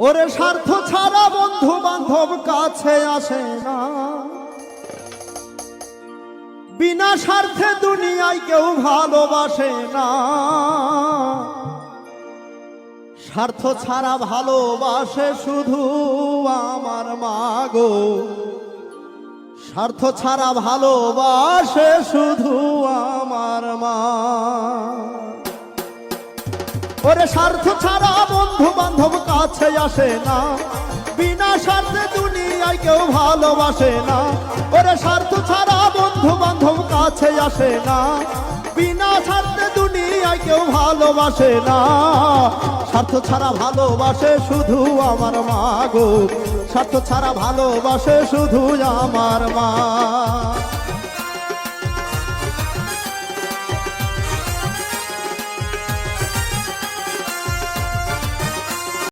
ওরে স্বার্থ ছাড়া বন্ধু বান্ধব কাছে আসে না, বিনা স্বার্থে দুনিয়ায় কেউ ভালোবাসে না। স্বার্থ ছাড়া ভালোবাসে শুধু আমার মা গো, স্বার্থ ছাড়া ভালোবাসে শুধু আমার মা। ওরে স্বার্থ ছাড়া বন্ধু বান্ধব কাছে আসে না, বিনা স্বার্থে দুনিয়ায় কেউ ভালোবাসে না। ওরে স্বার্থ ছাড়া বন্ধু বান্ধব কাছে আসে না, বিনা স্বার্থে দুনিয়ায় কেউ ভালোবাসে না। স্বার্থ ছাড়া ভালোবাসে শুধু আমার মা গো, স্বার্থ ছাড়া ভালোবাসে শুধু আমার মা।